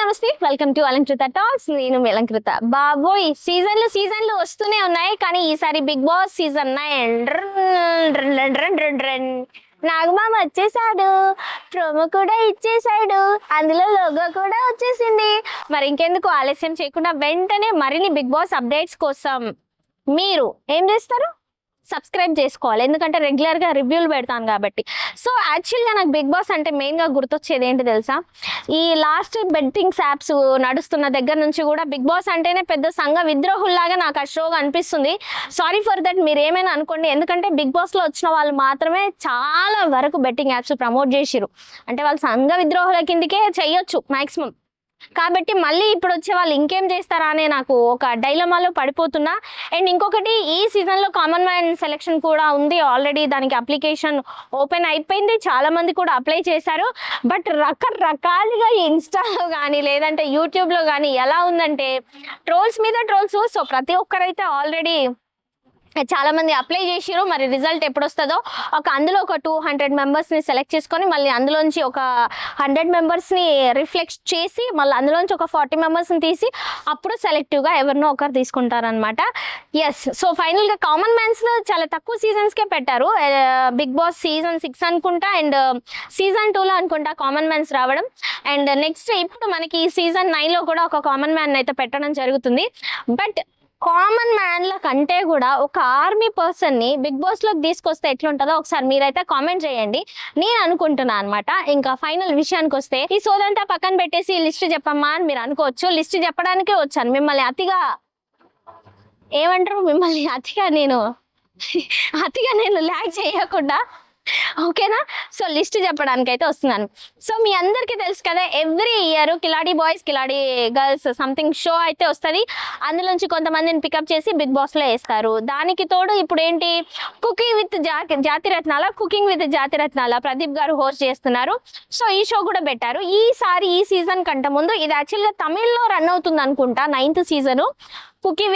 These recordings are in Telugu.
నమస్తే, వెల్కమ్ టు అలంకృత టాక్స్. నేను అలంకృత. బాబోయ్, సీజన్లు వస్తూనే ఉన్నాయి, కానీ ఈసారి బిగ్ బాస్ సీజన్ 9 నాగమామ వచ్చేసాడు, ప్రోమో కూడా ఇచ్చేసాడు, అందులో లోగో కూడా వచ్చేసింది. మరి ఇంకెందుకు ఆలస్యం చేయకుండా వెంటనే మరిన్ని బిగ్ బాస్ అప్డేట్స్ కోసం మీరు ఏం చేస్తారు? సబ్స్క్రైబ్ చేసుకోవాలి, ఎందుకంటే రెగ్యులర్గా రివ్యూలు పెడతాను కాబట్టి. సో యాక్చువల్గా నాకు బిగ్ బాస్ అంటే మెయిన్గా గుర్తొచ్చేది ఏంటి తెలుసా? ఈ లాస్ట్ బెట్టింగ్స్ యాప్స్ నడుస్తున్న దగ్గర నుంచి కూడా బిగ్ బాస్ అంటేనే పెద్ద సంఘ విద్రోహుల్లాగా నాకు ఆ షోగా అనిపిస్తుంది. సారీ ఫర్ దట్, మీరు ఏమైనా అనుకోండి. ఎందుకంటే బిగ్ బాస్లో వచ్చిన వాళ్ళు మాత్రమే చాలా వరకు బెట్టింగ్ యాప్స్ ప్రమోట్ చేసిరు. అంటే వాళ్ళు సంఘ విద్రోహుల కిందకే చెయ్యొచ్చు మ్యాక్సిమం. కాబట్టి మళ్ళీ ఇప్పుడు వచ్చే వాళ్ళు ఇంకేం చేస్తారా అనే నాకు ఒక డైలమాలో పడిపోతున్నా. అండ్ ఇంకొకటి, ఈ సీజన్లో కామన్ మ్యాన్ సెలెక్షన్ కూడా ఉంది ఆల్రెడీ. దానికి అప్లికేషన్ ఓపెన్ అయిపోయింది, చాలా మంది కూడా అప్లై చేశారు. బట్ రకరకాలుగా ఇన్స్టాలో కానీ లేదంటే యూట్యూబ్లో కానీ ఎలా ఉందంటే ట్రోల్స్ మీద ట్రోల్స్. సో ప్రతి ఒక్కరైతే ఆల్రెడీ చాలా మంది అప్లై చేసిరు. మరి రిజల్ట్ ఎప్పుడు వస్తుందో, అందులో ఒక 200 మెంబర్స్ని సెలెక్ట్ చేసుకొని మళ్ళీ అందులోంచి ఒక 100 మెంబర్స్ని రిఫ్లెక్ట్ చేసి మళ్ళీ అందులోంచి ఒక 40 మెంబర్స్ని తీసి అప్పుడు సెలెక్టివ్గా ఎవరినో ఒకరు తీసుకుంటారనమాట. ఎస్, సో ఫైనల్గా కామన్ మ్యాన్స్లో చాలా తక్కువ సీజన్స్కే పెట్టారు. బిగ్ బాస్ సీజన్ 6 అనుకుంటా, అండ్ సీజన్ 2లో అనుకుంటా కామన్ మ్యాన్స్ రావడం. అండ్ నెక్స్ట్ ఇప్పుడు మనకి సీజన్ 9లో కూడా ఒక కామన్ మ్యాన్ అయితే పెట్టడం జరుగుతుంది. బట్ కామన్ మ్యాన్ల కంటే కూడా ఒక ఆర్మీ పర్సన్ని బిగ్ బాస్లోకి తీసుకొస్తే ఎట్లుంటుందో ఒకసారి మీరైతే కామెంట్ చేయండి. నేను అనుకుంటున్నా అనమాట. ఇంకా ఫైనల్ విషయానికి వస్తే, ఈ సోదంతా పక్కన పెట్టేసి లిస్ట్ చెప్పమ్మా అని మీరు అనుకోవచ్చు. లిస్ట్ చెప్పడానికే వచ్చాను. మిమ్మల్ని అతిగా నేను ల్యాగ్ చేయకుండా, ఓకేనా? సో లిస్ట్ చెప్పడానికి అయితే వస్తున్నాను. సో మీ అందరికీ తెలుసు కదా, every year Khiladi boys Khiladi girls something show అయితే వస్తుంది. అందులోంచి కొంతమందిని పికప్ చేసి బిగ్ బాస్లో వేస్తారు. దానికి తోడు ఇప్పుడు ఏంటి, కుకింగ్ విత్ జాతిరత్నాల ప్రదీప్ గారు హోస్ట్ చేస్తున్నారు. సో ఈ షో కూడా పెట్టారు. ఈసారి ఈ సీజన్ కంటే ముందు ఇది యాక్చువల్గా తమిళ్లో రన్ అవుతుంది అనుకుంటా, 9th season. Cooking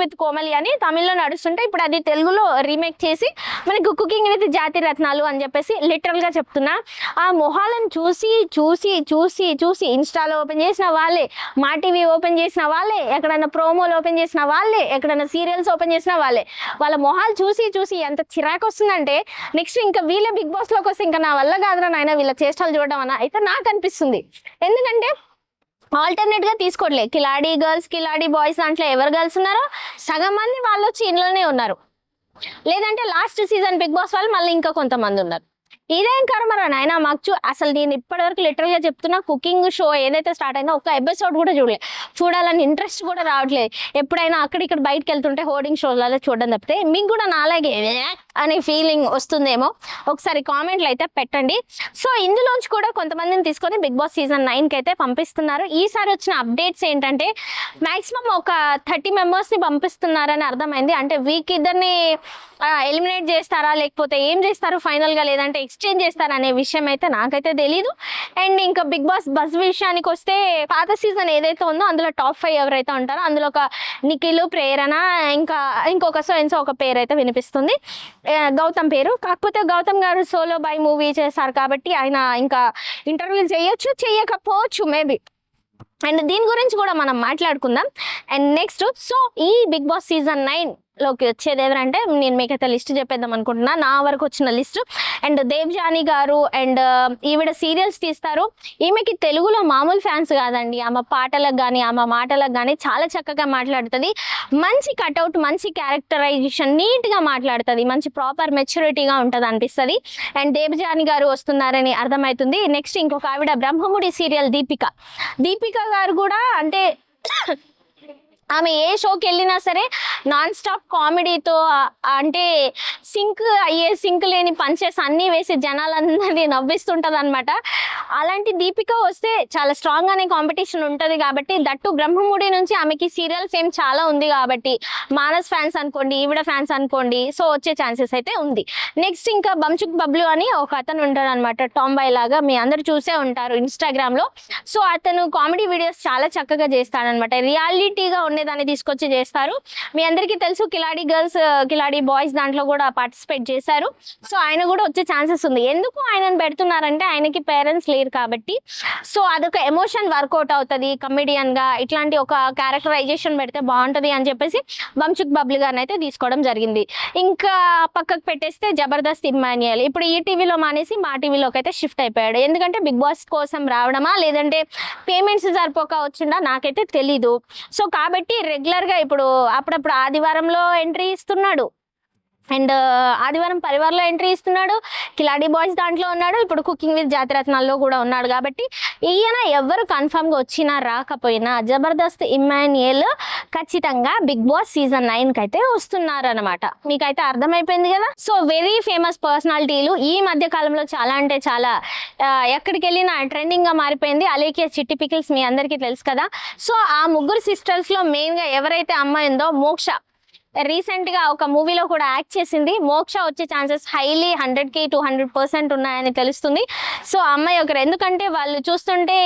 with Komali అని తమిళ్లో నడుస్తుంటే ఇప్పుడు అది తెలుగులో రీమేక్ చేసి మనకి కుకింగ్ విత్ జాతి రత్నాలు అని చెప్పేసి లిటరల్గా చెప్తున్నా. ఆ మొహాలను చూసి చూసి చూసి చూసి ఇన్స్టాలో ఓపెన్ చేసిన వాళ్ళే, మా టీవీ ఓపెన్ చేసిన వాళ్ళే, ఎక్కడైనా ప్రోమోలు ఓపెన్ చేసిన వాళ్ళే, ఎక్కడైనా సీరియల్స్ ఓపెన్ చేసిన వాళ్ళే, వాళ్ళ మొహాలు చూసి చూసి ఎంత చిరాకు వస్తుందంటే నెక్స్ట్ ఇంకా వీళ్ళే బిగ్ బాస్లోకి వస్తే ఇంకా నా వల్ల కాదురా నాయన వీళ్ళ చేష్టలు చూడడం అన్న అయితే నాకు అనిపిస్తుంది. ఎందుకంటే ఆల్టర్నేట్ గా తీసుకోవట్లే. కిలాడి గర్ల్స్ కిలాడి బాయ్స్ దాంట్లో ఎవరు గర్ల్స్ ఉన్నారో సగం మంది వాళ్ళు వచ్చి ఇంట్లోనే ఉన్నారు, లేదంటే లాస్ట్ సీజన్ బిగ్ బాస్ వాళ్ళు మళ్ళీ ఇంకా కొంతమంది ఉన్నారు. ఇదేం కర్మరా నాయన మాకు. అసలు నేను ఇప్పటివరకు లిటరల్ గా చెప్తున్నా, కుకింగ్ షో ఏదైతే స్టార్ట్ అయిందో ఒక ఎపిసోడ్ కూడా చూడాలని ఇంట్రెస్ట్ కూడా రావట్లేదు. ఎప్పుడైనా అక్కడిక్కడ బయటకు వెళ్తుంటే హోర్డింగ్ షోలలో చూడడం తప్పితే మీకు కూడా నాలాగే అనే ఫీలింగ్ వస్తుందేమో. ఒకసారి కామెంట్లు అయితే పెట్టండి. సో ఇందులోంచి కూడా కొంతమందిని తీసుకొని బిగ్ బాస్ సీజన్ 9కి అయితే పంపిస్తున్నారు. ఈసారి వచ్చిన అప్డేట్స్ ఏంటంటే మాక్సిమం ఒక 30 మెంబర్స్ని పంపిస్తున్నారని అర్థమైంది. అంటే వీక్ ఇద్దరిని ఎలిమినేట్ చేస్తారా లేకపోతే ఏం చేస్తారు ఫైనల్గా, లేదంటే ఎక్స్చేంజ్ చేస్తారా అనే విషయం అయితే నాకైతే తెలీదు. అండ్ ఇంకా బిగ్ బాస్ బస్ విషయానికి వస్తే, పాత సీజన్ ఏదైతే ఉందో అందులో టాప్ 5 ఎవరైతే ఉంటారో అందులో ఒక నిఖిల్, ప్రేరణ, ఇంకొక సో ఒక పేరు అయితే వినిపిస్తుంది, గౌతమ్ పేరు. కాకపోతే గౌతమ్ గారు సోలో బై మూవీ చేశారు కాబట్టి ఆయన ఇంకా ఇంటర్వ్యూలు చేయొచ్చు, చేయకపోవచ్చు మేబీ. అండ్ దీని గురించి కూడా మనం మాట్లాడుకుందాం. అండ్ నెక్స్ట్, సో ఈ బిగ్ బాస్ సీజన్ 9లోకి వచ్చేది ఎవరంటే, నేను మీకైతే లిస్ట్ చెప్పేద్దాం అనుకుంటున్నా, నా వరకు వచ్చిన లిస్ట్. అండ్ దేవ్జాని గారు, అండ్ ఈవిడ సీరియల్స్ తీస్తారు. ఈమెకి తెలుగులో మామూలు ఫ్యాన్స్ కాదండి, ఆమె పాటలకు కానీ ఆమె మాటలకు కానీ చాలా చక్కగా మాట్లాడుతుంది. మంచి కట్అవుట్, మంచి క్యారెక్టరైజేషన్, నీట్గా మాట్లాడుతుంది, మంచి ప్రాపర్ మెచ్యూరిటీగా ఉంటుంది అనిపిస్తుంది. అండ్ దేవ్జాని గారు వస్తున్నారని అర్థమవుతుంది. నెక్స్ట్ ఇంకొక ఆవిడ బ్రహ్మముడి సీరియల్ దీపిక గారు కూడా, అంటే ఆమె ఏ షోకి వెళ్ళినా సరే నాన్ స్టాప్ కామెడీతో, అంటే సింక్ లేని పంచెస్ అన్నీ వేసి జనాలందరినీ నవ్విస్తుంటుంది అనమాట. అలాంటి దీపిక వస్తే చాలా స్ట్రాంగ్ అనే కాంపిటీషన్ ఉంటుంది కాబట్టి, దట్టు బ్రహ్మముడి నుంచి ఆమెకి సీరియల్ ఫేమ్ చాలా ఉంది కాబట్టి మానస్ ఫ్యాన్స్ అనుకోండి, ఈవిడ ఫ్యాన్స్ అనుకోండి, సో వచ్చే ఛాన్సెస్ అయితే ఉంది. నెక్స్ట్ ఇంకా బంచుక్ బబ్లు అని ఒక అతను ఉంటాడు అనమాట, టాంబాయ్ లాగా, మీ అందరు చూసే ఉంటారు ఇన్స్టాగ్రామ్లో. సో అతను కామెడీ వీడియోస్ చాలా చక్కగా చేస్తాడనమాట. రియాలిటీగా ఉండేదాన్ని తీసుకొచ్చి చేస్తారు. మీ అందరికీ తెలుసు కిలాడి గర్ల్స్ కిలాడి బాయ్స్ దాంట్లో కూడా పార్టిసిపేట్ చేశారు. సో ఆయన కూడా వచ్చే ఛాన్సెస్ ఉంది. ఎందుకు ఆయనను పెడుతున్నారంటే ఆయనకి పేరెంట్స్ లేరు కాబట్టి. సో అదొక ఎమోషన్ వర్కౌట్ అవుతుంది కమెడియన్ గా, ఇట్లాంటి ఒక క్యారెక్టరైజేషన్ పెడితే బాగుంటది అని చెప్పేసి వంశుక్ బబ్లీ గారిని అయితే తీసుకోవడం జరిగింది. ఇంకా పక్కకు పెట్టేస్తే జబర్దస్త్ ఇమ్మాన్యుయల్ ఇప్పుడు ఈ టీవీలో మానేసి మా టీవీలోకి అయితే షిఫ్ట్ అయిపోయాడు. ఎందుకంటే బిగ్ బాస్ కోసం రావడమా లేదంటే పేమెంట్స్ సరిపోక వచ్చిందా నాకైతే తెలీదు. సో కాబట్టి రెగ్యులర్ గా ఇప్పుడు అప్పుడప్పుడు ఆదివారంలో ఎంట్రీ ఇస్తున్నాడు, అండ్ ఆదివారం పరివార్లో ఎంట్రీ ఇస్తున్నాడు, కిలాడి బాయ్స్ దాంట్లో ఉన్నాడు, ఇప్పుడు కుకింగ్ విత్ జాతిరత్నాల్లో కూడా ఉన్నాడు. కాబట్టి ఈయన ఎవరు కన్ఫర్మ్గా వచ్చినా రాకపోయినా జబర్దస్త్ ఇమ్మాన్యుయల్ ఖచ్చితంగా బిగ్ బాస్ సీజన్ 9కి అయితే వస్తున్నారు అనమాట. మీకైతే అర్థమైపోయింది కదా. సో వెరీ ఫేమస్ పర్సనాలిటీలు ఈ మధ్య కాలంలో చాలా అంటే చాలా ఎక్కడికి వెళ్ళినా ట్రెండింగ్ గా మారిపోయింది. అలేఖ్య చిట్టి పికిల్స్ మీ అందరికీ తెలుసు కదా. సో ఆ ముగ్గురు సిస్టర్స్ లో మెయిన్ గా ఎవరైతే అమ్మాయి ఉందో మోక్ష, రీసెంట్ గా ఒక మూవీలో కూడా యాక్ట్ చేసింది. మోక్ష వచ్చే ఛాన్సెస్ హైలీ 100కి 200% ఉన్నాయని తెలుస్తుంది. సో అమ్మాయి ఒకరు, ఎందుకంటే వాళ్ళు చూస్తుంటే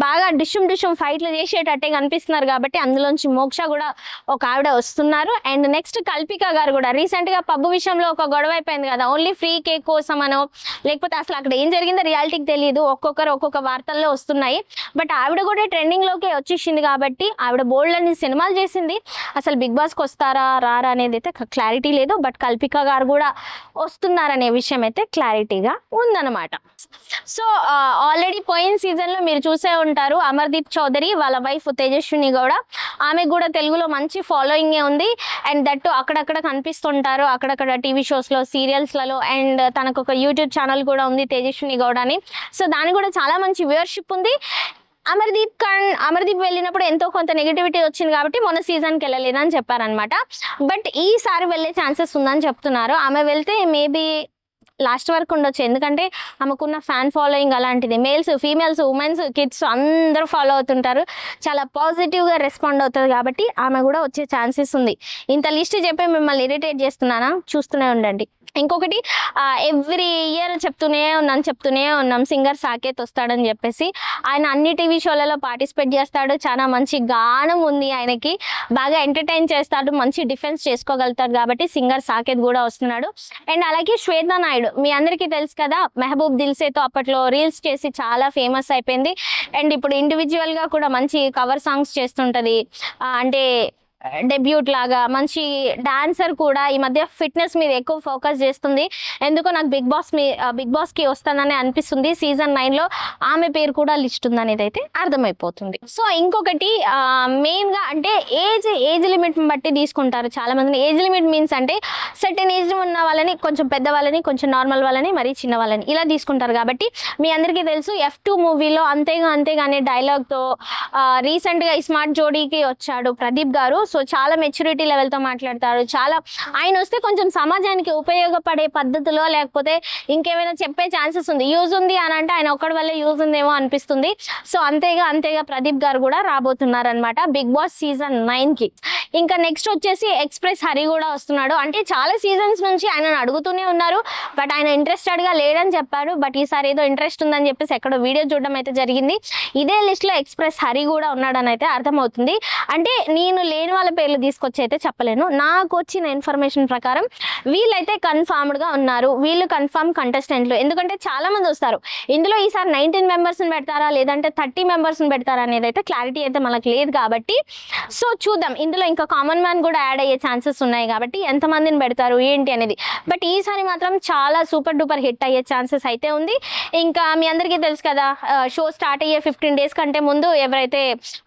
బాగా డిషుమ్ ఫైట్లు చేసేటట్టే కనిపిస్తున్నారు కాబట్టి అందులోంచి మోక్ష కూడా ఒక ఆవిడ వస్తున్నారు. అండ్ నెక్స్ట్ కల్పిక గారు కూడా రీసెంట్ గా పబ్బు విషయంలో ఒక గొడవ అయిపోయింది కదా, ఓన్లీ ఫ్రీ కేక్ కోసం అనో లేకపోతే అసలు అక్కడ ఏం జరిగిందో రియాలిటీకి తెలియదు, ఒక్కొక్కరు ఒక్కొక్క వార్తల్లో వస్తున్నాయి. బట్ ఆవిడ కూడా ట్రెండింగ్ లోకి వచ్చేసింది కాబట్టి ఆవిడ బోల్డ్ అని సినిమాలు చేసింది. అసలు బిగ్ బాస్కి వస్తారా అనేది అయితే క్లారిటీ లేదు. బట్ కల్పిక గారు కూడా వస్తున్నారనే విషయం అయితే క్లారిటీగా ఉందన్నమాట. సో ఆల్రెడీ పోయిన సీజన్ లో మీరు చూసే ఉంటారు, అమర్దీప్ చౌదరి వాళ్ళ వైఫ్ తేజస్విని గౌడ, ఆమె కూడా తెలుగులో మంచి ఫాలోయింగ్ ఉంది. అండ్ దట్టు అక్కడక్కడ కనిపిస్తుంటారు, అక్కడక్కడ టీవీ షోస్ లో సీరియల్స్ లలో. అండ్ తనకు ఒక యూట్యూబ్ ఛానల్ కూడా ఉంది తేజస్విని గౌడ అని. సో దానికి కూడా చాలా మంచి వ్యూవర్షిప్ ఉంది. అమర్దీప్ వెళ్ళినప్పుడు ఎంతో కొంత నెగిటివిటీ వచ్చింది కాబట్టి మొన్న సీజన్కి వెళ్ళలేదని చెప్పారనమాట. బట్ ఈసారి వెళ్ళే ఛాన్సెస్ ఉందని చెప్తున్నారు. ఆమె వెళ్తే మేబీ లాస్ట్ వరకు ఉండొచ్చు, ఎందుకంటే ఆమెకున్న ఫ్యాన్ ఫాలోయింగ్ అలాంటిది. మేల్స్, ఫీమేల్స్, ఉమెన్స్, కిడ్స్ అందరూ ఫాలో అవుతుంటారు, చాలా పాజిటివ్గా రెస్పాండ్ అవుతుంది కాబట్టి ఆమె కూడా వచ్చే ఛాన్సెస్ ఉంది. ఇంత లిస్ట్ చెప్పి మిమ్మల్ని ఇరిటేట్ చేస్తున్నానా, చూస్తూనే ఉండండి. ఇంకొకటి ఎవ్రీ ఇయర్ చెప్తూనే ఉన్నాం సింగర్ సాకేత్ వస్తాడని చెప్పేసి. ఆయన అన్ని టీవీ షోలలో పార్టిసిపేట్ చేస్తాడు, చాలా మంచి గానం ఉంది ఆయనకి, బాగా ఎంటర్టైన్ చేస్తాడు, మంచి డిఫెన్స్ చేసుకోగలుగుతాడు కాబట్టి సింగర్ సాకేత్ కూడా వస్తున్నాడు. అండ్ అలాగే శ్వేతా నాయుడు మీ అందరికీ తెలుసు కదా, మెహబూబ్ దిల్సేతో అప్పట్లో రీల్స్ చేసి చాలా ఫేమస్ అయిపోయింది. అండ్ ఇప్పుడు ఇండివిజువల్గా కూడా మంచి కవర్ సాంగ్స్ చేస్తుంటుంది, అంటే డెబ్యూట్ లాగా మంచి డాన్సర్ కూడా. ఈ మధ్య ఫిట్నెస్ మీద ఎక్కువ ఫోకస్ చేస్తుంది. ఎందుకో నాకు బిగ్ బాస్కి వస్తుందని అనిపిస్తుంది. సీజన్ 9లో ఆమె పేరు కూడా లిస్ట్ ఉందనేది అయితే అర్థమైపోతుంది. సో ఇంకొకటి మెయిన్గా అంటే ఏజ్ లిమిట్ బట్టి తీసుకుంటారు చాలా మందిని. ఏజ్ లిమిట్ మీన్స్ అంటే సర్టెన్ ఏజ్ ఉన్న వాళ్ళని, కొంచెం పెద్ద వాళ్ళని, కొంచెం నార్మల్ వాళ్ళని, మరీ చిన్న వాళ్ళని ఇలా తీసుకుంటారు. కాబట్టి మీ అందరికీ తెలుసు F2 మూవీలో అంతేగానే డైలాగ్తో రీసెంట్గా స్మార్ట్ జోడీకి వచ్చాడు ప్రదీప్ గారు. సో చాలా మెచ్యూరిటీ లెవెల్తో మాట్లాడతారు. చాలా ఆయన వస్తే కొంచెం సమాజానికి ఉపయోగపడే పద్ధతిలో లేకపోతే ఇంకేమైనా చెప్పే ఛాన్సెస్ ఉంది. యూజ్ ఉంది అని అంటే ఆయన ఒక్కడి వల్లే యూజ్ ఉందేమో అనిపిస్తుంది. సో అంతేగా ప్రదీప్ గారు కూడా రాబోతున్నారు అనమాట బిగ్ బాస్ సీజన్ 9కి. ఇంకా నెక్స్ట్ వచ్చేసి ఎక్స్ప్రెస్ హరి కూడా వస్తున్నాడు. అంటే చాలా సీజన్స్ నుంచి ఆయనను అడుగుతూనే ఉన్నారు, బట్ ఆయన ఇంట్రెస్టెడ్గా లేడని చెప్పారు. బట్ ఈసారి ఏదో ఇంట్రెస్ట్ ఉందని చెప్పేసి ఎక్కడో వీడియో చూడడం అయితే జరిగింది. ఇదే లిస్ట్లో ఎక్స్ప్రెస్ హరి కూడా ఉన్నాడని అయితే అర్థమవుతుంది. అంటే నేను లేని వాళ్ళ పేర్లు తీసుకొచ్చి అయితే చెప్పలేను, నాకు వచ్చిన ఇన్ఫర్మేషన్ ప్రకారం వీళ్ళైతే కన్ఫర్మ్డ్గా ఉన్నారు. వీళ్ళు కన్ఫర్మ్ కంటెస్టెంట్లు, ఎందుకంటే చాలా మంది వస్తారు ఇందులో. ఈసారి 19 మెంబర్స్ని పెడతారా లేదంటే 30 మెంబర్స్ని పెడతారా అనేది అయితే క్లారిటీ అయితే మనకు లేదు కాబట్టి. సో చూద్దాం, ఇందులో ఇంకా కామన్ మ్యాన్ కూడా యాడ్ అయ్యే ఛాన్సెస్ ఉన్నాయి కాబట్టి ఎంతమందిని పెడతారు ఏంటి అనేది. బట్ ఈసారి మాత్రం చాలా సూపర్ డూపర్ హిట్ అయ్యే ఛాన్సెస్ అయితే ఉంది. ఇంకా మీ అందరికీ తెలుసు కదా, షో స్టార్ట్ అయ్యే 15 days కంటే ముందు ఎవరైతే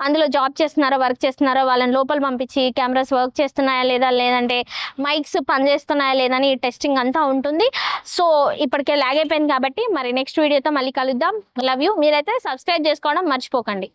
అందులో జాబ్ చేస్తున్నారో, వర్క్ చేస్తున్నారో వాళ్ళని లోపల పంపించి కెమెరాస్ వర్క్ చేస్తున్నాయా లేదంటే మైక్స్ పనిచేస్తున్నాయా లేదని టెస్టింగ్ అంతా ఉంటుంది. సో ఇప్పటికే లాగ్ అయిపోయింది కాబట్టి మరి నెక్స్ట్ వీడియోతో మళ్ళీ కలుద్దాం. Love you. మీరైతే సబ్స్క్రైబ్ చేసుకోవడం మర్చిపోకండి.